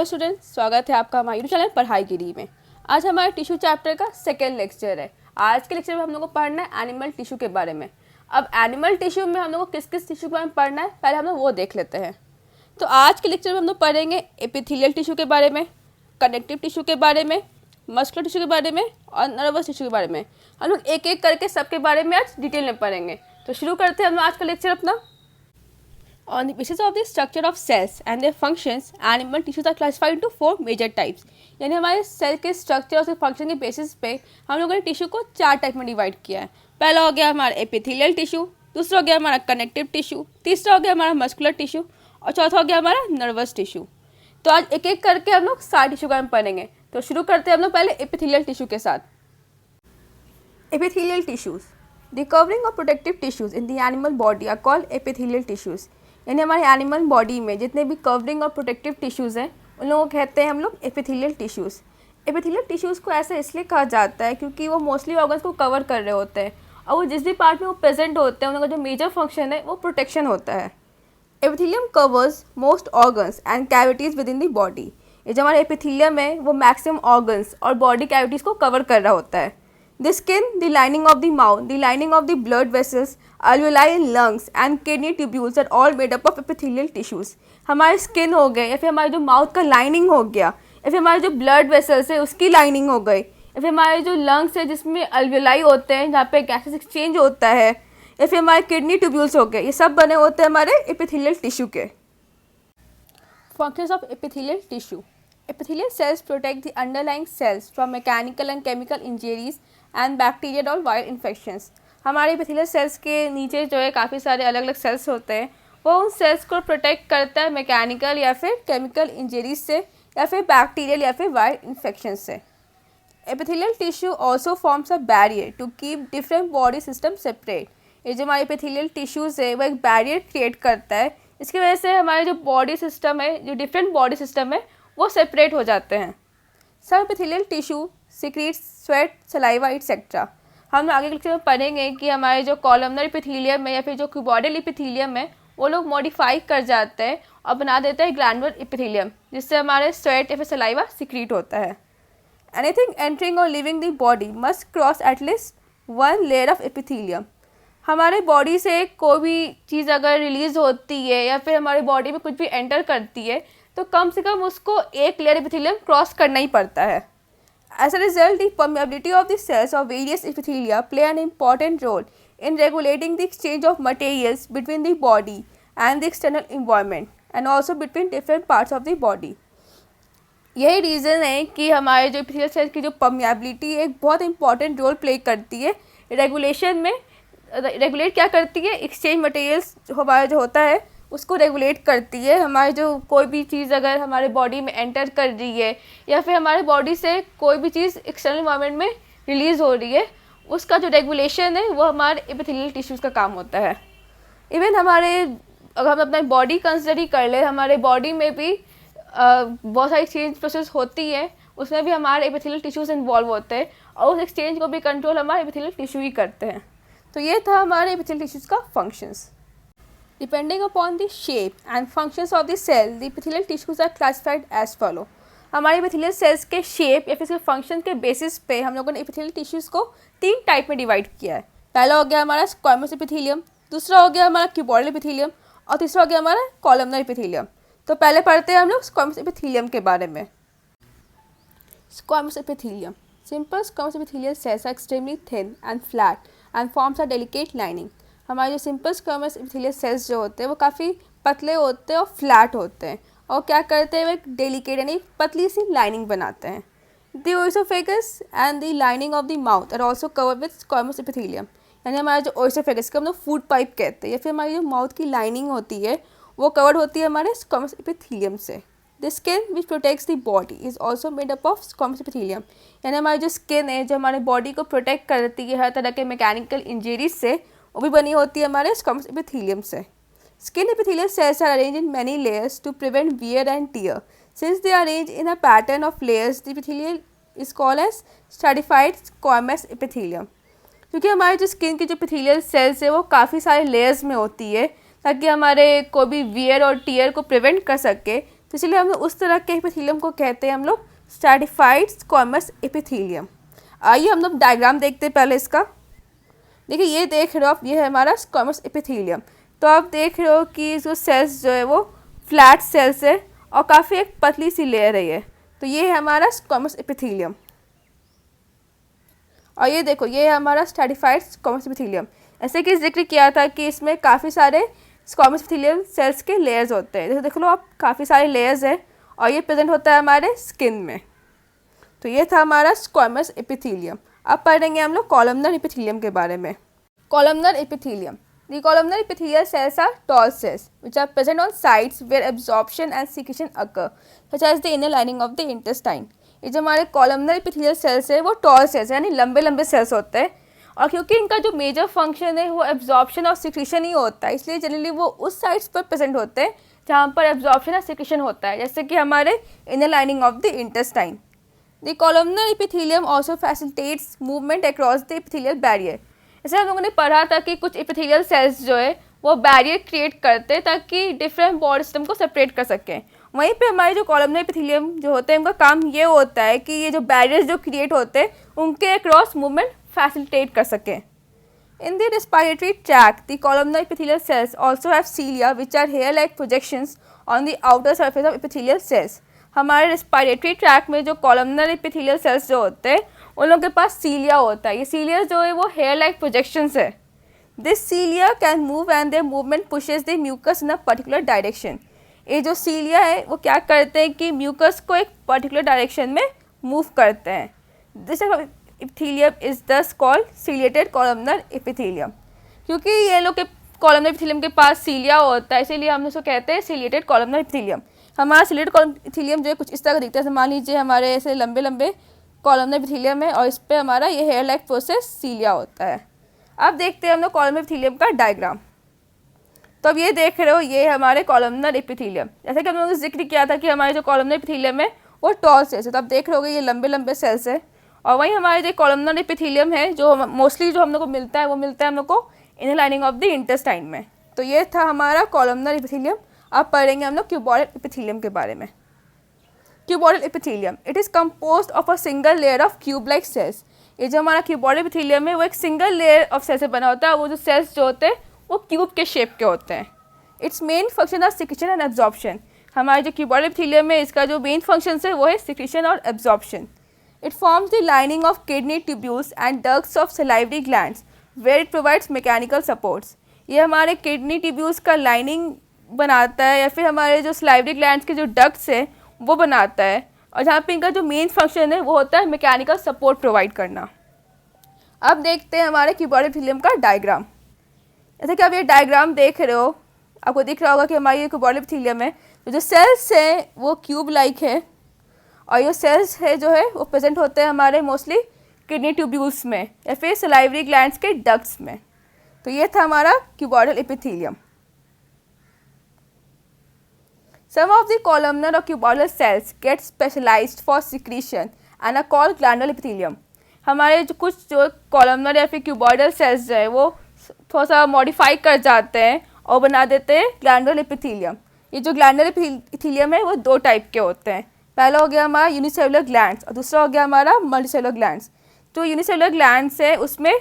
Hello students, स्वागत है आपका हमारे यूट्यूब चैनल पढ़ाई गिरी में। आज हमारे टिश्यू चैप्टर का सेकेंड लेक्चर है। आज के लेक्चर में हम लोग को पढ़ना है एनिमल टिश्यू के बारे में। अब एनिमल टिश्यू में हम लोग को किस किस टिश्यू के बारे में पढ़ना है, पहले हम लोग वो देख लेते हैं। तो आज के लेक्चर में हम लोग पढ़ेंगे एपिथेलियल टिश्यू के बारे में, कनेक्टिव टिश्यू के बारे में, मस्कुलर टिश्यू के बारे में और नर्वस टिश्यू के बारे में। हम लोग एक एक करके सबके बारे में आज डिटेल में पढ़ेंगे। तो शुरू करते हैं हम लोग आज का लेक्चर अपना। On the basis of the structure of cells and their functions, animal tissues are classified into 4 major types। यानी हमारे सेल के स्ट्रक्चर और उसके फंक्शन के बेसिस पे हम लोगों ने टिश्यू को 4 टाइप में डिवाइड किया है। पहला हो गया हमारा एपिथेलियल टिश्यू, दूसरा हो गया हमारा कनेक्टिव टिश्यू, तीसरा हो गया हमारा मस्कुलर टिश्यू और चौथा हो गया हमारा नर्वस टिश्यू। तो आज एक एक करके हम लोग सारे टिश्यू का पढ़ेंगे। तो शुरू करते हैं हम लोग पहले एपिथेलियल टिश्यू के साथ। Epithelial tissues, the covering of protective tissues in the animal body are called epithelial tissues. यानी हमारे एनिमल बॉडी में जितने भी कवरिंग और प्रोटेक्टिव टिश्यूज़ हैं उन लोगों को कहते हैं हम लोग एपिथेलियल टिश्यूज़। एपिथेलियल टिश्यूज़ को ऐसा इसलिए कहा जाता है क्योंकि वो मोस्टली ऑर्गन्स को कवर कर रहे होते हैं और वो जिस भी पार्ट में वो प्रेजेंट होते हैं उनका जो मेजर फंक्शन है वो प्रोटेक्शन होता है। Epithelium covers most organs and cavities with in the body. ये जो हमारे एपिथेलियम है वो मैक्सिमम ऑर्गन्स और बॉडी कैविटीज़ को कवर कर रहा होता है। The skin, the lining of the mouth, the lining of the blood vessels, alveoli in lungs and kidney tubules are all made up of epithelial tissues। हमारे skin हो गए या फिर हमारे जो माउथ का लाइनिंग हो गया या फिर हमारे जो ब्लड वेसल्स है उसकी लाइनिंग हो गई या फिर हमारे जो लंग्स है जिसमें अल्वेलाई होते हैं जहाँ पे गैसेस एक्सचेंज होता है या फिर हमारे किडनी ट्यूब्यूल्स हो गए, ये सब बने होते हैं हमारे एपिथेलियल टिश्यू के। Functions of epithelial tissue. Epithelial cells protect the underlying cells from mechanical and chemical injuries and bacterial और viral infections। हमारे एपिथेलियल सेल्स के नीचे जो है काफ़ी सारे अलग अलग सेल्स होते हैं, वो उन सेल्स को प्रोटेक्ट करता है मैकेनिकल या फिर केमिकल इंजरीज से या फिर बैक्टीरियल या फिर वायरल इन्फेक्शन से। Epithelial tissue also forms a barrier to keep different body system separate. ये जो हमारे एपिथेलियल टिश्यूज़ है वो एक बैरियर क्रिएट करता है, इसकी वजह से हमारे जो बॉडी सिस्टम है, जो डिफरेंट बॉडी सिस्टम है वो सेपरेट हो जाते हैं। सब epithelial tissue secrete sweat, saliva etcetera. हम आगे के लेक्चर में पढ़ेंगे कि हमारे जो कॉलमनर एपिथेलियम है या फिर जो क्यूबॉइडल एपिथेलियम है वो लोग मॉडिफाई कर जाते हैं और बना देते हैं ग्लैंडुलर एपिथेलियम, जिससे हमारे स्वेट या फिर सलाइवा सिक्रीट होता है। एनीथिंग एंटरिंग और living the body must cross at least 1 layer of epithelium. हमारे बॉडी से कोई भी चीज़ अगर रिलीज़ होती है या फिर हमारी बॉडी में कुछ भी एंटर करती है तो कम से कम उसको एक लेयर एपिथेलियम क्रॉस करना ही पड़ता है। As a result the permeability of the cells of various epithelia play an important role in regulating the exchange of materials between the body and the external environment and also between different parts of the body. यही reason है कि हमारे जो epithelial cells की जो permeability एक बहुत important role play करती है रेगुलेशन में। रेगुलेट क्या करती है, एक्सचेंज मटेरियल्स हमारा जो होता है उसको रेगुलेट करती है। हमारे जो कोई भी चीज़ अगर हमारे बॉडी में एंटर कर रही है या फिर हमारे बॉडी से कोई भी चीज़ एक्सटर्नल इन्वायरमेंट में रिलीज़ हो रही है, उसका जो रेगुलेशन है वो हमारे एपिथेलियल टिश्यूज़ का काम होता है। इवन हमारे अगर हम अपना बॉडी कंसिडर ही कर ले, हमारे बॉडी में भी बहुत सारी एक्सचेंज प्रोसेस होती है, उसमें भी हमारे एपिथेलियल टिश्यूज़ इन्वॉल्व होते हैं और उस एक्सचेंज को भी कंट्रोल हमारे एपिथेलियल टिश्यू ही करते हैं। तो ये था हमारे एपिथेलियल टिश्यूज़ का functions. Depending upon the shape and functions of the cell, the epithelial tissues are classified as follow। हमारे एपिथेलियल सेल्स के शेप या फिर इसके फंक्शन के बेसिस पे हम लोगों ने एपिथेलियल टिश्यूज़ को 3 टाइप में डिवाइड किया है। पहला हो गया हमारा स्क्वामस एपिथेलियम, दूसरा हो गया हमारा क्यूबॉइडल एपिथेलियम और तीसरा हो गया हमारा कॉलमनर एपिथेलियम। तो पहले पढ़ते हैं हम लोग स्क्वामस एपिथेलियम के बारे में। Squamous epithelium, simple squamous epithelial cells are extremely thin and flat and forms a delicate lining. हमारे जो सिंपल स्क्वामस एपिथेलियल सेल्स जो होते हैं वो काफ़ी पतले होते हैं और फ्लैट होते हैं और क्या करते हैं वो एक डेलिकेट यानी पतली सी लाइनिंग बनाते हैं। The oesophagus and the lining of the mouth are also covered with squamous epithelium. यानी हमारा जो ओइसोफेगस को हम लोग फूड पाइप कहते हैं या फिर हमारी जो माउथ की लाइनिंग होती है वो कवर्ड होती है हमारे स्क्वामस एपिथेलियम से। The skin which protects the body is also made up of squamous epithelium. यानी हमारी जो स्किन है जो हमारे बॉडी को प्रोटेक्ट करती है हर तरह के मैकेनिकल इंजरीज से, वो भी बनी होती है हमारे स्क्वामस एपिथेलियम से। Skin epithelial cells are arrange in many layers to prevent wear and tear. Since they are arrange in a pattern of layers the epithelial is called as stratified squamous epithelium. क्योंकि हमारे जो skin की जो epithelial cells है वो काफ़ी सारे layers में होती है ताकि हमारे कोई भी वियर और टियर को प्रिवेंट कर सके, तो इसलिए हम लोग उस तरह के एपिथेलियम को कहते हैं हम लोग स्ट्रैटिफाइड स्क्वामस एपिथेलियम। आइए हम लोग डायग्राम देखते हैं पहले इसका। देखिए ये देख रहे हो आप, ये है हमारा स्क्वामस एपिथेलियम। तो आप देख रहे हो कि जो सेल्स जो है वो फ्लैट सेल्स है और काफ़ी एक पतली सी लेयर है ये। तो ये है हमारा स्क्वामस एपिथेलियम। और ये देखो ये है हमारा स्ट्रैटिफाइड स्क्वामस एपिथेलियम। ऐसे कि जिक्र किया था कि इसमें काफ़ी सारे स्क्वामस एपिथेलियम सेल्स के लेयर्स होते हैं। जैसे देख लो आप, काफ़ी सारे लेयर्स हैं और ये प्रेजेंट होता है हमारे स्किन में। तो ये था हमारा स्क्वामस एपिथेलियम। अब पढ़ेंगे हम लोग कॉलमनर एपिथेलियम के बारे में। Columnar epithelium, the columnar epithelial cells are tall cells which are present on sites where absorption and secretion occur, such as the inner lining of the intestine. ये जो हमारे कॉलमनर एपिथेलियल सेल्स है वो toll sales है, यानी लंबे लंबे sales होते हैं। और क्योंकि इनका जो मेजर फंक्शन है वो एब्जॉर्प्शन और सिक्रीशन ही होता है, इसलिए जनरली वो उस साइट्स पर प्रेजेंट होते हैं जहाँ पर एब्जॉर्प्शन और सिक्रीशन होता है, जैसे कि हमारे inner lining of the intestine. The columnar epithelium also facilitates movement across the epithelial barrier. जैसे हम लोगों ने पढ़ा था कि कुछ एपिथेलियल सेल्स जो है वो बैरियर क्रिएट करते हैं ताकि डिफरेंट बॉडी सिस्टम को सेपरेट कर सकें। वहीं पे हमारे जो कॉलमनर एपिथेलियम जो होते हैं उनका काम ये होता है कि ये जो बैरियर्स जो क्रिएट होते हैं उनके अक्रॉस मूवमेंट फैसिलिटेट कर सकें। In the respiratory tract the columnar epithelial cells also have cilia which are hair like projections on the outer surface of epithelial cells. हमारे रेस्पिरेटरी ट्रैक्ट में जो कॉलमनर एपिथेलियल सेल्स जो होते हैं उन लोगों के पास सीलिया होता है। ये सीलिया जो है वो हेयर लाइक प्रोजेक्शंस है। This cilia can move and their movement pushes the mucus in a particular direction. ये जो सीलिया है वो क्या करते हैं कि म्यूकस को एक पर्टिकुलर डायरेक्शन में मूव करते हैं। दिस एपिथेलियम इज दस कॉल्ड सीलिएटेड कॉलमनर एपिथेलियम। क्योंकि ये लोग के कॉलमनर एपिथेलियम के पास सीलिया होता है इसीलिए हम उसको कहते हैं सीलिएटेड कॉलमनर एपिथेलियम। हमारा सीलिएटेड कॉलमनर एपिथेलियम जो है कुछ इस तरह का दिखता है। मान लीजिए हमारे ऐसे लंबे लंबे कॉलमनर एपिथेलियम है और इस पर हमारा ये हेयर लाइक प्रोसेस सीलिया होता है। अब देखते हैं हम लोग कॉलमनर एपिथेलियम का डायग्राम। तो अब ये देख रहे हो ये हमारे कॉलमनर एपिथेलियम। जैसे कि हम लोगों ने जिक्र किया था कि हमारे जो कॉलमनर एपिथेलियम है वो टॉल सेल्स है, तो आप देख रहे होगे ये लंबे लंबे सेल्स है। और वहीं हमारे जो कॉलमनर एपिथेलियम है जो मोस्टली जो हम लोग को मिलता है वो मिलता है हम लोग को inner lining of the intestine में। तो ये था हमारा कॉलमनर एपिथेलियम। अब पढ़ेंगे हम लोग क्यूबॉइडल एपिथेलियम के बारे में। Cuboidal epithelium, it is composed of a single layer of cube like cells. ये जो हमारा क्यूबॉइडल एपिथेलियम है वो एक सिंगल लेयर ऑफ सेल से बना होता है। वो जो सेल्स जो होते हैं वो क्यूब के शेप के होते हैं। It's main function of secretion and absorption. हमारे जो क्यूबॉइडल एपिथेलियम है इसका जो मेन फंक्शन है वो है सिक्रीशन और absorption. It forms the lining of kidney tubules and ducts of salivary glands where it provides mechanical supports. ये हमारे किडनी ट्यूब्यूल्स का लाइनिंग बनाता है या फिर हमारे जो सलाइवरी ग्लैंड्स के जो डक्ट्स है वो बनाता है। और जहाँ पे इनका जो मेन फंक्शन है वो होता है मैकेनिकल सपोर्ट प्रोवाइड करना। अब देखते हैं हमारे क्यूबॉइडल एपिथेलियम का डायग्राम। जैसे कि आप ये डायग्राम देख रहे हो, आपको दिख रहा होगा कि हमारी ये क्यूबॉइडल एपिथेलियम है। तो जो सेल्स हैं वो क्यूब लाइक है और ये सेल्स है जो है वो प्रेजेंट होते हैं हमारे मोस्टली किडनी ट्यूब्यूल्स में या फिर सलाइवरी ग्लैंड्स के डक्ट्स में। तो ये था हमारा cuboidal epithelium. Some of the columnar or cuboidal cells get specialized for secretion and are called glandular epithelium. हमारे जो कुछ जो कॉलमनर या फिर क्यूबॉइडल सेल्स जो है वो थोड़ा सा मॉडिफाई कर जाते हैं और बना देते हैं ग्लैंडुलर एपिथेलियम। ये जो ग्लैंडुलर एपिथेलियम है वो दो टाइप के होते हैं। पहला हो गया हमारा यूनिसेलुलर ग्लैंड्स और दूसरा हो गया हमारा मल्टीसेलुलर ग्लैंड्स। जो यूनिसेलुलर ग्लैंड्स है उसमें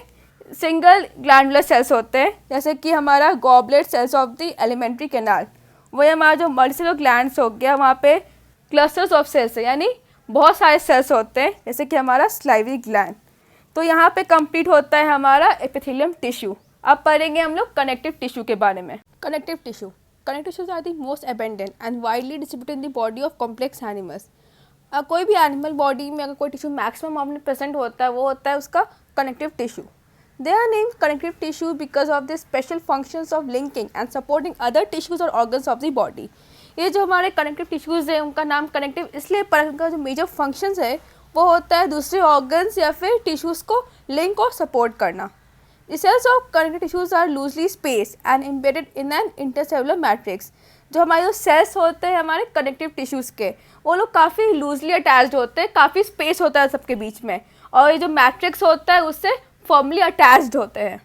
सिंगल ग्लैंडुलर सेल्स होते हैं, जैसे कि हमारा goblet cells of the alimentary canal. वही हमारा जो मल्टीसेलुलर ग्लैंड्स हो गया वहाँ पे क्लस्टर्स ऑफ सेल्स है, यानी बहुत सारे सेल्स होते हैं, जैसे कि हमारा सलाइवरी ग्लैंड। तो यहाँ पे कंप्लीट होता है हमारा एपिथेलियम टिश्यू। अब पढ़ेंगे हम लोग कनेक्टिव टिश्यू के बारे में। Connective tissue, connective tissues are the most abundant and widely distributed in the body of complex animals. कोई भी एनिमल बॉडी में अगर कोई टिश्यू मैक्सिमम अमाउंट में प्रेजेंट होता है वो होता है उसका connective tissue. They are named connective tissue because of their special functions of linking and supporting other tissues or organs of the body. ये जो हमारे कनेक्टिव टिश्यूज़ है उनका नाम कनेक्टिव इसलिए पर उनका जो मेजर फंक्शंस है वो होता है दूसरे ऑर्गन्स या फिर टिश्यूज़ को लिंक और सपोर्ट करना। The cells of connective tissues are loosely spaced and embedded in an intercellular matrix. जो हमारे जो सेल्स होते हैं हमारे कनेक्टिव टिश्यूज़ के वो लोग काफ़ी लूजली अटैच्ड होते हैं, काफ़ी स्पेस होता है सबके बीच में, और ये जो मैट्रिक्स होता है उससे फॉर्मली अटैच्ड होते हैं।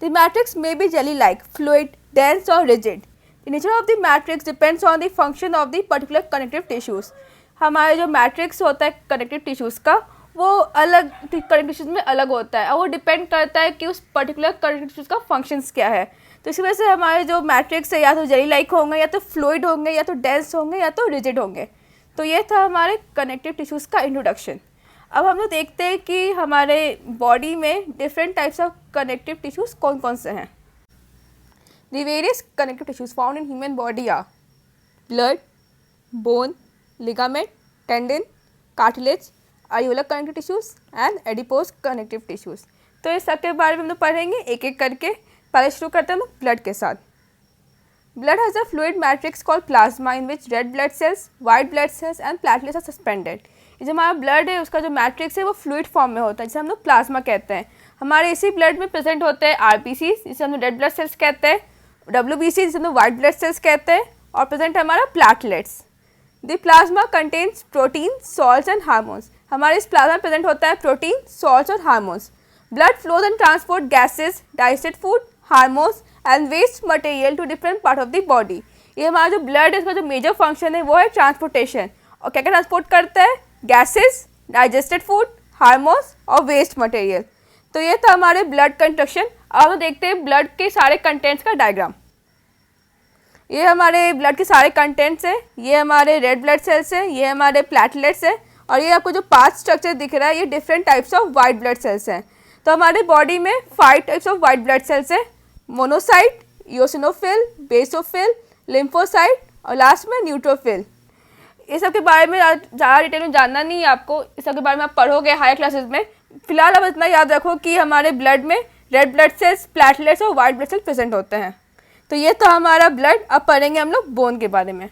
The matrix may be jelly like, fluid, dense और rigid. Nature of the matrix depends on the function of the particular connective tissues. हमारे जो मैट्रिक्स होता है कनेक्टिव टिश्यूज़ का वो अलग कनेक्टिव टिश्यूज़ में अलग होता है और वो डिपेंड करता है कि उस पर्टिकुलर कनेक्टिव टिश्यूज़ का फंक्शंस क्या है। तो इसी वजह से हमारे जो मैट्रिक्स है या तो जेली लाइक होंगे, या तो फ्लूइड होंगे, या तो डेंस होंगे, या तो रिजिड होंगे। तो ये था हमारे कनेक्टिव टिश्यूज़ का इंट्रोडक्शन। अब हम लोग देखते हैं कि हमारे बॉडी में different types of connective tissues कौन कौन से हैं। The various connective tissues found in human body are blood, bone, ligament, tendon, cartilage, areolar connective tissues and adipose connective tissues। तो इस सब के बारे में हम लोग पढ़ेंगे एक एक करके। पहले शुरू करते हैं हम ब्लड के साथ। Blood has a fluid matrix called plasma in which red blood cells, white blood cells and platelets are suspended। ये जो हमारा ब्लड है उसका जो मैट्रिक्स है वो फ्लूइड फॉर्म में होता है जिसे हम लोग प्लाज्मा कहते हैं। हमारे इसी ब्लड में प्रेजेंट होते हैं आरबीसी जिसे हम लोग रेड ब्लड सेल्स कहते हैं, WBC जिसे हम लोग वाइट ब्लड सेल्स कहते हैं, और प्रेजेंट है हमारा platelets. The plasma contains protein, salts and hormones. हमारे इस प्लाज्मा में प्रेजेंट होता है प्रोटीन, सॉल्ट्स और hormones. Blood flows and transport gases, digested food, hormones and waste material to different part of the body. ये हमारा जो ब्लड है इसका जो मेजर फंक्शन है वो है ट्रांसपोर्टेशन। और क्या क्या ट्रांसपोर्ट करता है? गैसेज, डाइजेस्टेड फूड, हार्मोन्स और वेस्ट मटेरियल। तो ये था हमारे ब्लड कंस्ट्रक्शन। अब हम देखते हैं ब्लड के सारे कंटेंट्स का डायग्राम। ये हमारे ब्लड के सारे कंटेंट्स हैं। ये हमारे रेड ब्लड सेल्स हैं, ये हमारे प्लेटलेट्स हैं, और ये आपको जो 5 स्ट्रक्चर दिख रहा है ये different types of white blood cells हैं। तो हमारे बॉडी में 5 types of white blood cells हैं: मोनोसाइट, इओसिनोफिल, बेसोफिल, लिम्फोसाइट और लास्ट में न्यूट्रोफिल। इस सब के बारे में ज़्यादा डिटेल में जानना नहीं है आपको, इस सब के बारे में आप पढ़ोगे हायर क्लासेस में। फिलहाल अब इतना याद रखो कि हमारे ब्लड में रेड ब्लड सेल्स, प्लेटलेट्स और वाइट ब्लड सेल्स प्रेजेंट होते हैं। तो ये था हमारा ब्लड। अब पढ़ेंगे हम लोग बोन के बारे में।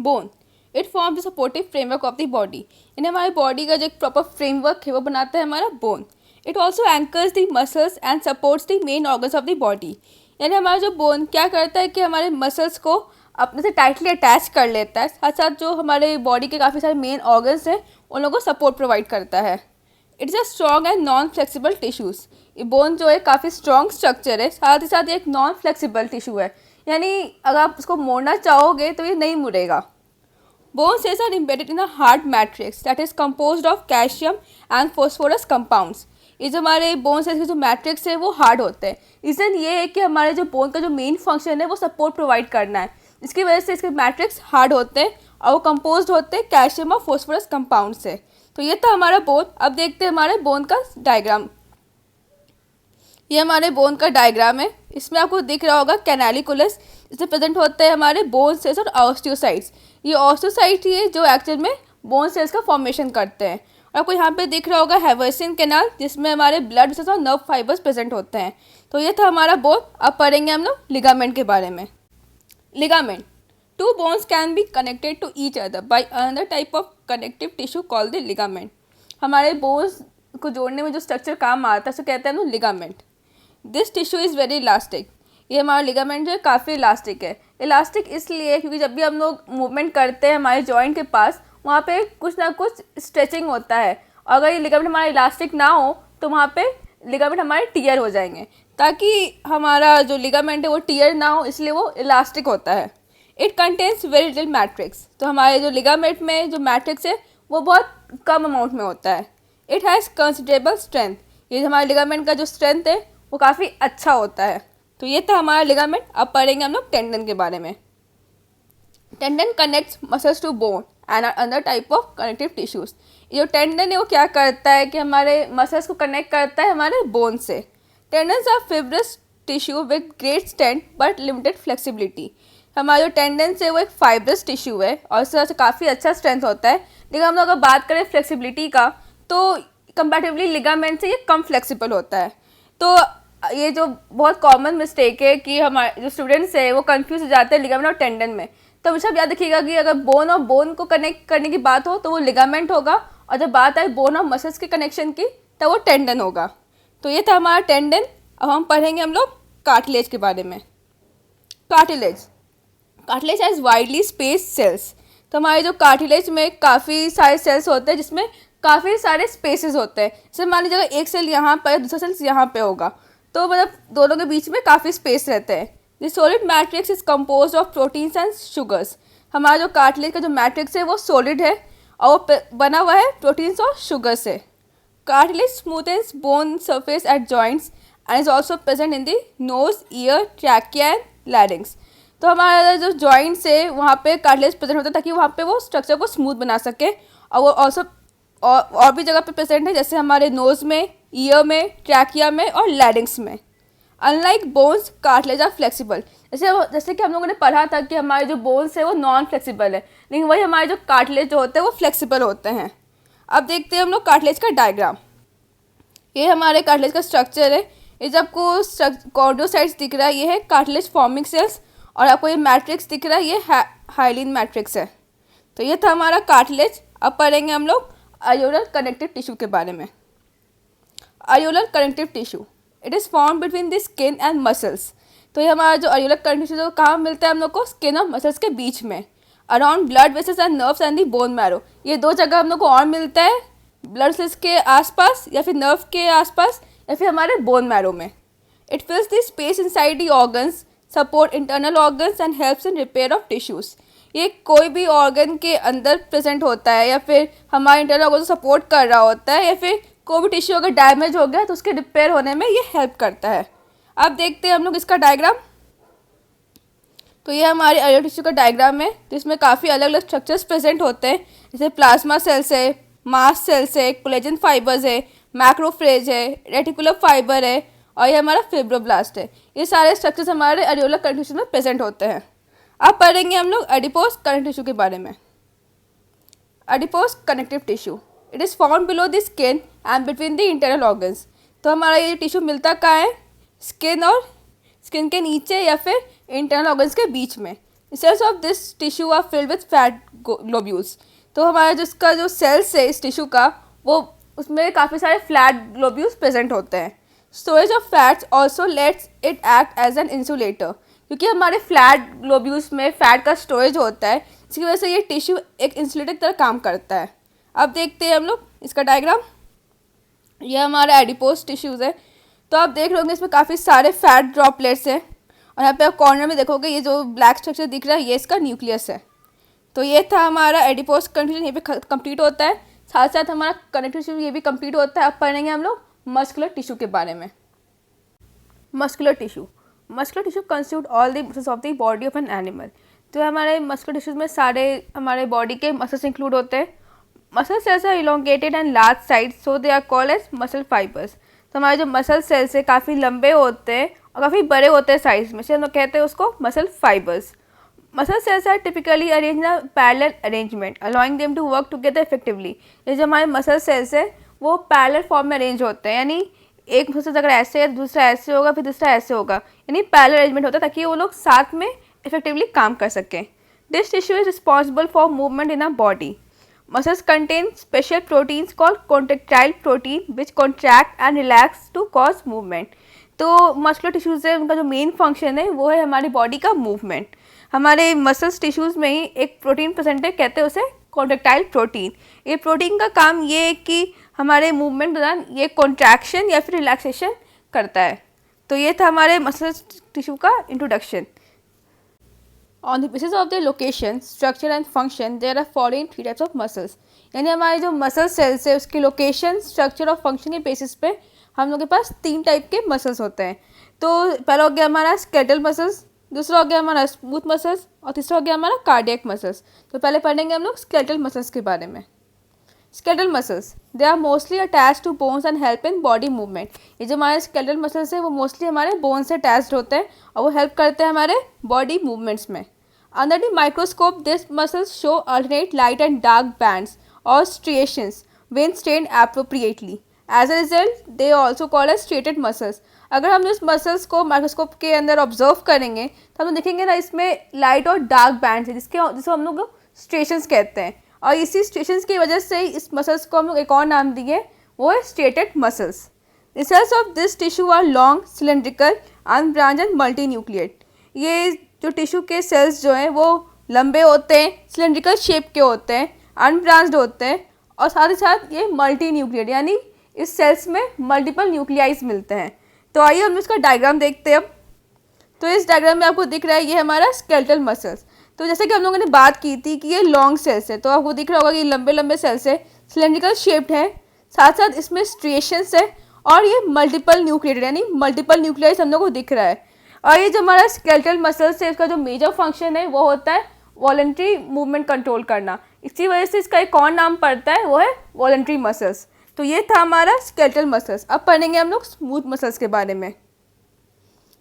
Bone it form the supportive framework of the body. यानी हमारी बॉडी का जो एक प्रॉपर फ्रेमवर्क है वो बनाता है हमारा bone. It also anchors the muscles and supports the main organs of the body. यानी हमारा जो बोन क्या करता है कि हमारे मसल्स को अपने से टाइटली अटैच कर लेता है, साथ साथ जो हमारे बॉडी के काफ़ी सारे मेन ऑर्गन्स हैं उन लोगों को सपोर्ट प्रोवाइड करता है। It's a strong and non flexible tissues. ये बोन जो है काफ़ी स्ट्रॉन्ग स्ट्रक्चर है, साथ ही साथ ये एक नॉन फ्लेक्सिबल टिश्यू है, यानी अगर आप उसको मोड़ना चाहोगे तो ये नहीं मुड़ेगा। Bone cells are embedded in a hard matrix that is composed of calcium and phosphorus compounds. ये जो हमारे बोन सेल्स के जो मैट्रिक्स है वो हार्ड होते हैं। रीज़न ये है कि हमारे जो बोन का जो मेन फंक्शन है वो सपोर्ट प्रोवाइड करना है, इसकी वजह से इसके मैट्रिक्स हार्ड होते हैं और वो कंपोज्ड होते हैं कैल्शियम और फॉस्फोरस कंपाउंड से। तो ये था हमारा बोन। अब देखते हैं हमारे बोन का डायग्राम। ये हमारे बोन का डायग्राम है। इसमें आपको दिख रहा होगा कैनालिकुलस, इसमें प्रेजेंट होते हैं हमारे बोन सेल्स और ऑस्टियोसाइट्स। ये ऑस्टियोसाइट ही है जो एक्चुअल में बोन सेल्स का फॉर्मेशन करते हैं। और आपको यहाँ पे दिख रहा होगा हैवर्सियन कैनाल जिसमें हमारे ब्लड वेसल्स और नर्व फाइबर्स प्रेजेंट होते हैं। तो ये था हमारा बोन। अब पढ़ेंगे हम लोग लिगामेंट के बारे में। Ligament two bones can be connected to each other by another type of connective tissue called the ligament. हमारे बोन्स को जोड़ने में जो स्ट्रक्चर काम आता है उसे कहते हैं हम लोग ligament. This tissue is very elastic. ये हमारा लिगामेंट जो है काफ़ी इलास्टिक है। इलास्टिक इसलिए क्योंकि जब भी हम लोग मूवमेंट करते हैं हमारे जॉइंट के पास वहाँ पे कुछ ना कुछ स्ट्रेचिंग होता है, और अगर ये लिगामेंट हमारा इलास्टिक ना हो तो वहाँ पे लिगामेंट हमारे टियर हो जाएंगे। ताकि हमारा जो लिगामेंट है वो टियर ना हो इसलिए वो इलास्टिक होता है। It contains very little matrix. तो हमारे जो लिगामेंट में जो मैट्रिक्स है वो बहुत कम अमाउंट में होता है। It has considerable strength. ये हमारे लिगामेंट का जो स्ट्रेंथ है वो काफ़ी अच्छा होता है। तो ये था हमारा लिगामेंट। अब पढ़ेंगे हम लोग टेंडन के बारे में। Tendon connects muscles to bone and are other type of connective tissues. ये जो टेंडन है वो क्या करता है कि हमारे मसल्स को कनेक्ट करता है हमारे बोन से। Tendons are fibrous tissue with great strength but limited flexibility. हमारा जो टेंडन्स है वो एक फाइब्रस टिश्यू है और इस तरह से काफ़ी अच्छा स्ट्रेंथ होता है। लेकिन हम लोग अगर बात करें फ्लेक्सिबिलिटी का तो कंपैरेटिवली लिगामेंट से ये कम फ्लेक्सिबल होता है। तो ये जो बहुत कॉमन मिस्टेक है कि हमारे जो स्टूडेंट्स हैं वो कंफ्यूज हो जाते हैं लिगामेंट और टेंडन में। तो हमेशा याद रखिएगा कि अगर बोन और बोन को कनेक्ट करने की बात हो तो वो लिगामेंट होगा, और जब बात आए बोन और मसल्स के कनेक्शन की तो वो टेंडन होगा। तो ये था हमारा टेंडन। अब हम पढ़ेंगे हम लोग कार्टिलेज के बारे में। Cartilage has widely space cells. तो हमारे जो कार्टिलेज में काफ़ी सारे सेल्स होते हैं जिसमें काफ़ी सारे स्पेसेस होते हैं। जैसे मान लीजिए अगर एक सेल यहाँ पर दूसरा सेल यहाँ पे होगा तो मतलब दोनों के बीच में काफ़ी स्पेस रहते हैं। This solid matrix is compose of proteins and sugars. हमारा जो कार्टिलेज का जो मैट्रिक्स है वो सॉलिड है और वो बना हुआ है प्रोटीन्स और शुगर से। Cartilage smoothens bone surface at joints and is also present in the nose, ear, trachea and larynx. तो हमारा जो जॉइंट्स है वहाँ पे कार्टिलेज प्रेजेंट होता है ताकि वहाँ पे वो स्ट्रक्चर को स्मूथ बना सके। और वो ऑल्सो और भी जगह पे प्रेजेंट है, जैसे हमारे नोज़ में, ईयर में, ट्रैकिया में और लैरिंग्स में। Unlike bones, cartilage are flexible. जैसे कि हम लोगों ने पढ़ा था कि हमारे जो बोन्स है वो नॉन फ्लेक्सिबल है, लेकिन वही हमारे जो कार्टिलेज जो होते हैं वो फ्लेक्सिबल होते हैं। अब देखते हैं हम लोग कार्टिलेज का डायग्राम। ये हमारे कार्टिलेज का स्ट्रक्चर है। ये जब आपको कॉर्डोसाइट्स दिख रहा है ये है कार्टिलेज फॉर्मिंग सेल्स, और आपको ये मैट्रिक्स दिख रहा है ये हाइलिन मैट्रिक्स है। तो ये था हमारा कार्टिलेज। अब पढ़ेंगे हम लोग अल्वियोलर कनेक्टिव टिश्यू के बारे में। Alveolar connective tissue, it is form between the skin and muscles. तो ये हमारा जो अल्वियोलर कनेक्टिव टिश्यू कहाँ मिलता है हम लोग को, स्किन और मसल्स के बीच में, around blood vessels and nerves and the bone marrow. ये दो जगह हम लोग को और मिलता है, ब्लड सेल्स के आसपास या फिर नर्व के आसपास या फिर हमारे बोन मैरो में। It फिल्स the space inside the organs, support internal organs and helps in repair of tissues. ये कोई भी ऑर्गन के अंदर प्रेजेंट होता है या फिर हमारे इंटरनल ऑर्गन को सपोर्ट कर रहा होता है, या फिर कोई भी टिश्यू अगर डैमेज हो गया तो उसके रिपेयर होने में ये हेल्प करता है। अब देखते हैं हम लोग इसका डायग्राम। तो ये हमारे अल्वियोलर टिश्यू का डायग्राम है, तो इसमें काफ़ी अलग अलग स्ट्रक्चर्स प्रेजेंट होते हैं, जैसे प्लाज्मा सेल्स है, मास्ट सेल्स है, कोलेजन फाइबर्स है, मैक्रोफेज है, रेटिकुलर फाइबर है, और ये हमारा फिब्रोब्लास्ट है। ये सारे स्ट्रक्चर्स हमारे अल्वियोलर कनेक्टिव टिश्यू में प्रेजेंट होते हैं। अब पढ़ेंगे हम लोग एडिपोज कनेक्टिव टिश्यू के बारे में। Adipose connective tissue, it is found below the skin and between the internal organs. तो हमारा ये टिश्यू मिलता कहाँ है, स्किन और स्किन के नीचे या फिर इंटरनल ऑर्गन्स के बीच में। Cells of this tissue are filled with fat globules. तो हमारा जिसका जो सेल्स है इस टिश्यू का, वो उसमें काफ़ी सारे फ्लैट ग्लोब्यूल्स प्रेजेंट होते हैं। Storage of fats also lets it act as an insulator. क्योंकि हमारे फ्लैट ग्लोब्यूल्स में फैट का स्टोरेज होता है, इसकी वजह से ये टिश्यू एक इंसुलेटर की तरह काम करता है। अब देखते हैं हम लोग इसका डायग्राम। ये हमारा एडिपोज टिश्यूज़ है। तो आप देख रहे होंगे इसमें काफ़ी सारे फैट ड्रॉपलेट्स हैं, और यहाँ पे आप कॉर्नर में देखोगे ये जो ब्लैक स्ट्रक्चर दिख रहा है ये इसका न्यूक्लियस है। तो ये था हमारा एडिपोज कनेक्टिव टिश्यू, ये पे कंप्लीट होता है। साथ साथ हमारा कनेक्टिव टिश्यू ये भी कंप्लीट होता है। अब पढ़ेंगे हम लोग मस्कुलर टिश्यू के बारे में। Muscular tissue, muscular tissue constitute all the muscles of the body of an animal. तो हमारे मस्कुलर टिश्यूज में सारे हमारे बॉडी के मसल्स इंक्लूड होते हैं। Muscle cells are elongated and large size, so they are called as muscle fibres. तो हमारे जो मसल सेल्स है काफ़ी लंबे होते हैं और काफ़ी बड़े होते हैं साइज में, से हम लोग कहते हैं उसको muscle fibres. Muscle cells are typically arrange in parallel arrangement, allowing them to work together effectively. ये जो हमारे मसल सेल्स है वो पैरेलल फॉर्म में अरेंज होते हैं, यानी एक मसल अगर ऐसे है दूसरा ऐसे होगा फिर दूसरा ऐसे होगा, यानी पैरेलल अरेंजमेंट होता है ताकि वो लोग साथ में इफेक्टिवली काम कर सकें। This tissue is responsible for movement in a body. Muscles contain special proteins called contractile protein which contract and relax to cause movement. तो मस्कुलर टिश्यूज है उनका जो मेन फंक्शन है वो है हमारी बॉडी का मूवमेंट। हमारे मसल्स टिश्यूज़ में ही एक प्रोटीन प्रेजेंट है, कहते हैं उसे कॉन्ट्रैक्टाइल प्रोटीन। ये प्रोटीन का काम ये है कि हमारे मूवमेंट दौरान ये कॉन्ट्रैक्शन या फिर रिलैक्सेशन करता है। तो ये था हमारे मसल टिश्यू का introduction. On the basis of their location, structure and function, there are following 3 types of muscles. यानी हमारे जो मसल सेल्स है उसकी लोकेशन, स्ट्रक्चर और फंक्शन के बेसिस पे हम लोग के पास 3 टाइप के मसल्स होते हैं। तो पहला हो गया हमारा स्केलेटल मसल्स, दूसरा हो गया हमारा स्मूथ मसल्स और तीसरा हो गया हमारा कार्डियक मसल्स। तो पहले पढ़ेंगे हम लोग स्केलेटल मसल्स के बारे में। Skeletal muscles, they are mostly attach to bones and help in body movement. ये जो हमारे स्केलेटल मसल्स है वो मोस्टली हमारे बोन से अटैच्ड होते हैं और वो हेल्प करते हैं हमारे बॉडी मूवमेंट्स में। Under the microscope, these muscles show alternate light and dark bands or striations when strained appropriately. As a result, they are also called as striated muscles. अगर हम इस मसल्स को माइक्रोस्कोप के अंदर ऑब्जर्व करेंगे तो हम देखेंगे ना इसमें लाइट और डार्क बैंड्स है जिसको हम लोग स्ट्रिएशंस कहते हैं, और इसी स्ट्रिएशंस की वजह से इस मसल्स को हम लोग एक और नाम दिए, वो है striated muscles. The cells of this tissue are long, cylindrical, unbranched and multinucleate. ये जो टिश्यू के सेल्स जो हैं वो लंबे होते हैं, सिलेंड्रिकल शेप के होते हैं, अनब्रांच्ड होते हैं और साथ ही साथ ये मल्टी न्यूक्लियड, यानी इस सेल्स में मल्टीपल न्यूक्लियाइज मिलते हैं। तो आइए हम इसका डायग्राम देखते हैं अब। तो इस डायग्राम में आपको दिख रहा है ये हमारा स्केलेटल मसल्स। तो जैसे कि हम लोगों ने बात की थी कि ये लॉन्ग सेल्स है, तो आपको दिख रहा होगा कि लंबे लंबे सेल्स है, सिलेंड्रिकल शेप्ड है, साथ साथ इसमें स्ट्रिएशंस है और ये मल्टीपल न्यूक्लिएटेड यानी मल्टीपल न्यूक्लियस हम लोग को दिख रहा है। और ये जो हमारा स्केलेटल मसल्स है इसका जो मेजर फंक्शन है वो होता है वॉलंटरी मूवमेंट कंट्रोल करना। इसी वजह से इसका एक और नाम पड़ता है, वो है वॉलंटरी मसल्स। तो ये था हमारा स्केलेटल मसल्स। अब पढ़ेंगे हम लोग स्मूथ मसल्स के बारे में।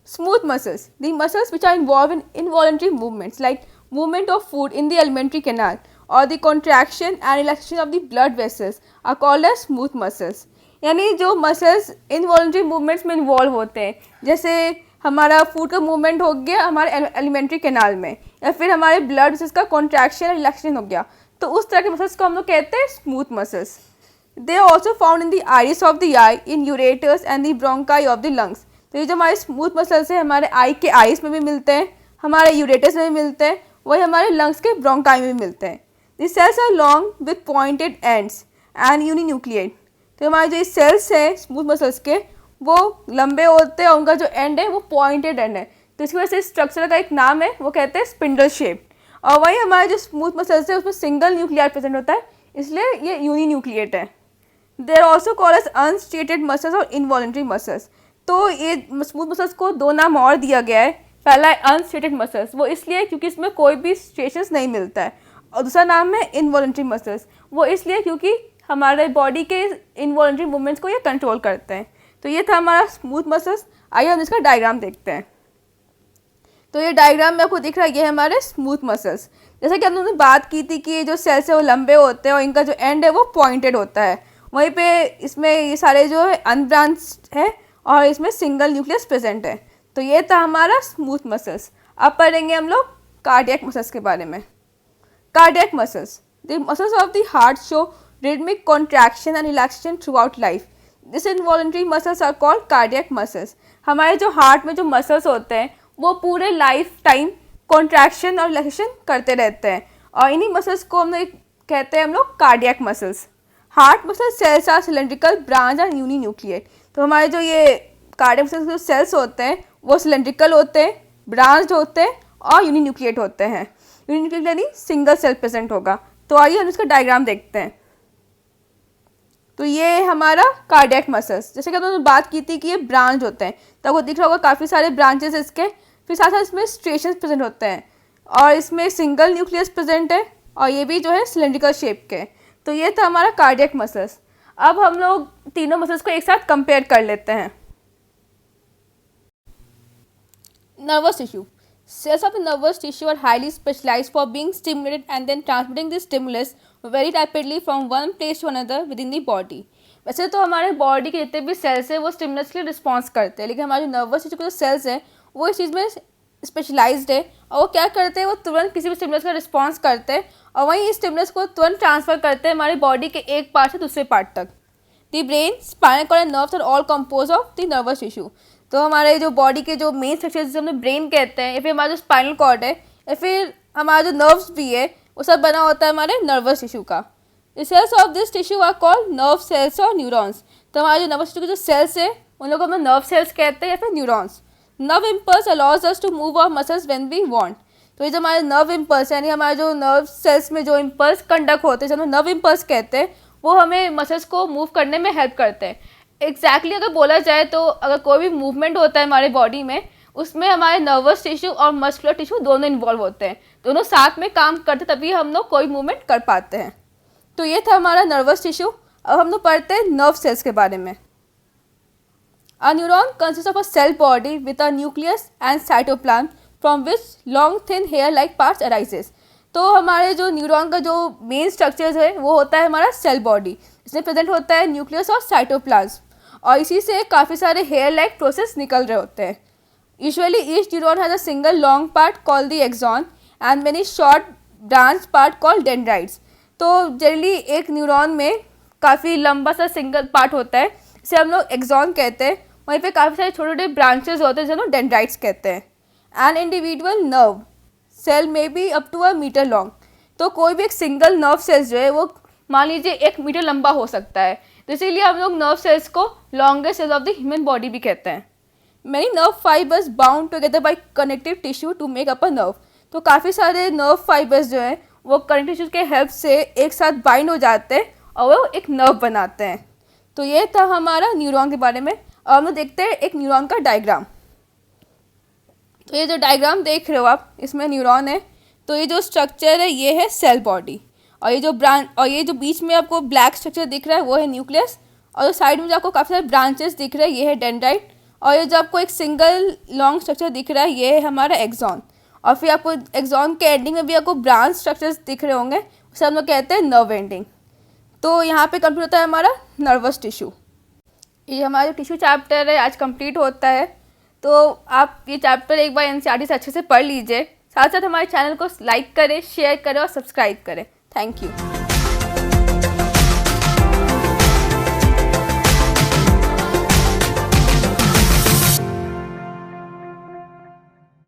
Smooth muscles, the muscles which are involved in involuntary movements like movement of food in the alimentary canal or the contraction and relaxation of the blood vessels are called as smooth muscles। यानी जो muscles involuntary movements में involve होते हैं, जैसे हमारा food का movement हो गया हमारे एलिमेंट्री कैनाल में, या फिर हमारे ब्लड वेसल्स का कॉन्ट्रैक्शन और रिलैक्सेशन हो गया, तो उस तरह के मसल्स को हम लोग कहते हैं smooth muscles. They are also found in the iris of the eye, in ureters and the bronchi of the lungs. तो ये जो हमारे स्मूथ मसल्स हैं हमारे आई के आइस में भी मिलते हैं, हमारे यूरेटस में भी मिलते हैं, वही हमारे लंग्स के ब्रोंकाई में भी मिलते हैं। This cells are long with pointed ends and uninucleate. तो हमारे जो सेल्स हैं स्मूथ मसल्स के वो लंबे होते हैं और उनका जो एंड है वो पॉइंटेड एंड है, तो इसकी वजह से स्ट्रक्चर का एक नाम है, वो कहते हैं स्पिंडल शेप। और वही हमारे जो स्मूथ मसल्स है उसमें सिंगल न्यूक्लियर प्रेजेंट होता है, इसलिए ये यूनिन्यूक्लिएट है। They're also call as unstriated muscles और इनवॉलंटरी मसल्स। तो ये स्मूथ मसल्स को दो नाम और दिया गया है। पहला है अनस्टेटेड मसल्स, वो इसलिए क्योंकि इसमें कोई भी स्ट्रेशंस नहीं मिलता है, और दूसरा नाम है इनवॉलंटरी मसल्स, वो इसलिए क्योंकि हमारे बॉडी के इनवॉलंटरी मूवमेंट्स को ये कंट्रोल करते हैं। तो ये था हमारा स्मूथ मसल्स। आइए हम इसका डायग्राम देखते हैं। तो ये डायग्राम में आपको दिख रहा है ये हमारे स्मूथ मसल्स। जैसे कि हम लोगों ने बात की थी कि ये जो सेल्स है वो लंबे होते हैं और इनका जो एंड है वो पॉइंटेड होता है, वहीं पे इसमें ये सारे जो है अनब्रांच्ड है और इसमें सिंगल न्यूक्लियस प्रेजेंट है। तो ये था हमारा स्मूथ मसल्स। अब पढ़ेंगे हम लोग कार्डियक मसल्स के बारे में। Cardiac muscles, the muscles of the heart show rhythmic contraction and relaxation throughout life. This involuntary muscles are called cardiac muscles. हमारे जो हार्ट में जो मसल्स होते हैं वो पूरे लाइफ टाइम कॉन्ट्रैक्शन और रिलैक्सेशन करते रहते हैं, और इन्हीं मसल्स को हम लोग कहते हैं हम लोग cardiac muscles. Heart muscle cells are cylindrical branch and uninucleate. तो हमारे जो ये कार्डियक मसल्स के सेल्स होते हैं वो सिलेंड्रिकल होते हैं, ब्रांच्ड होते हैं और यूनिन्यूक्लिएट होते हैं। यूनिन्यूक्लिएट यानी सिंगल सेल प्रेजेंट होगा। तो आइए हम इसका डायग्राम देखते हैं। तो ये हमारा कार्डियक मसल्स, जैसे कि हमने बात की थी कि ये ब्रांच होते हैं, तो आपको दिख रहा होगा काफ़ी सारे ब्रांचेस इसके, फिर साथ साथ इसमें स्ट्रेशंस प्रेजेंट होते हैं, और इसमें सिंगल न्यूक्लियस प्रेजेंट है, और ये भी जो है सिलेंड्रिकल शेप के। तो ये था हमारा कार्डियक मसल्स। अब हम लोग तीनों मसल्स को एक साथ कंपेयर कर लेते हैं। Nervous tissue, cells of the nervous tissue are highly specialized for being stimulated and then transmitting the stimulus very rapidly from one place to another within the body। वैसे तो हमारे बॉडी के जितने भी सेल्स हैं वो स्टिमुलस के लिए रिस्पॉन्स करते हैं, लेकिन हमारे जो नर्वस टिश्यू के जो सेल्स हैं वो इस चीज़ में स्पेशलाइज्ड है, और वो क्या करते हैं, वो तुरंत किसी भी स्टिमुलस का रिस्पॉन्स करते हैं और वहीं इस स्टिमुलस को तुरंत ट्रांसफर करते हैं हमारे बॉडी के एक पार्ट से दूसरे पार्ट तक। The brain, spinal cord and nerves are all compose of the nervous tissue. तो हमारे जो बॉडी के जो मेन स्ट्रक्चर जिसे हम ब्रेन कहते हैं, या फिर हमारा जो स्पाइनल कॉर्ड है, या फिर हमारा जो नर्व्स भी है, वो सब बना होता है हमारे नर्वस टिश्यू का। The cells of this tissue are called nerve cells और न्यूरॉन्स। तो हमारे जो नर्वस टिश्यू के जो सेल्स है उन लोगों को हम नर्व सेल्स कहते हैं या फिर neurons. Nerve impulse allows us to move our muscles when we want. तो ये जो हमारे नर्व इम्पल्स यानी हमारे जो नर्व सेल्स में जो इम्पल्स कंडक्ट होते हैं, जो हम नर्व इम्पल्स कहते हैं, वो हमें मसल्स को मूव करने में हेल्प करते हैं। एग्जैक्टली अगर बोला जाए तो अगर कोई भी मूवमेंट होता है हमारे बॉडी में, उसमें हमारे नर्वस टिश्यू और मस्कुलर टिश्यू दोनों इन्वॉल्व होते हैं, दोनों साथ में काम करते तभी हम लोग कोई मूवमेंट कर पाते हैं। तो ये था हमारा नर्वस टिश्यू। अब हम लोग पढ़ते हैं नर्व सेल्स के बारे में। A neuron consist of a cell body with a nucleus and cytoplasm from which long thin hair like parts arises. तो हमारे जो न्यूरॉन का जो मेन स्ट्रक्चर है वो होता है हमारा सेल बॉडी, इसमें प्रेजेंट होता है न्यूक्लियस और साइटोप्लाज्म, और इसी से काफ़ी सारे हेयर लाइक प्रोसेस निकल रहे होते हैं। Usually each neuron has a single long part called the axon and many short branch part called dendrites. तो जनरली एक न्यूरॉन में काफ़ी लंबा सा सिंगल पार्ट होता है, इसे हम लोग एक्सॉन कहते हैं, वहीं पे काफ़ी सारे छोटे छोटे ब्रांचेज होते हैं जिसे हम लोग डेंड्राइट्स कहते हैं। An individual nerve cell may be up to a metre long. तो कोई भी एक सिंगल नर्व सेल्स जो है वो मान लीजिए 1 मीटर लंबा हो सकता है, तो इसीलिए हम लोग नर्व सेल्स को longest cells of the human body भी कहते हैं। Many nerve fibres bound together by connective tissue to make up a nerve. तो काफ़ी सारे नर्व फाइबर्स जो हैं वो कनेक्टिव टिश्यू के हेल्प से एक साथ बाइंड हो जाते हैं और वो एक नर्व बनाते हैं। तो ये था हमारा न्यूरॉन के बारे में। अब हम लोग देखते हैं एक न्यूरॉन का डायग्राम। तो ये जो डायग्राम देख रहे हो आप, इसमें न्यूरॉन है। तो ये जो स्ट्रक्चर है ये है सेल बॉडी, और ये जो बीच में आपको ब्लैक स्ट्रक्चर दिख रहा है वो है न्यूक्लियस, और जो साइड में जो आपको काफ़ी सारे ब्रांचेस दिख रहे हैं ये है डेंड्राइट, और ये जो आपको एक सिंगल लॉन्ग स्ट्रक्चर दिख रहा है ये है हमारा एक्सॉन। और फिर आपको एक्सॉन के एंडिंग में भी आपको ब्रांच स्ट्रक्चर्स दिख रहे होंगे, उसे हम लोग कहते हैं नर्व एंडिंग। तो यहाँ पे कंप्लीट होता है हमारा नर्वस टिश्यू। ये हमारा टिश्यू चैप्टर है आज कंप्लीट होता है। तो आप ये चैप्टर एक बार एनसीईआरटी से अच्छे से पढ़ लीजिए। साथ साथ हमारे चैनल को लाइक करें, शेयर करें और सब्सक्राइब करें। Thank you.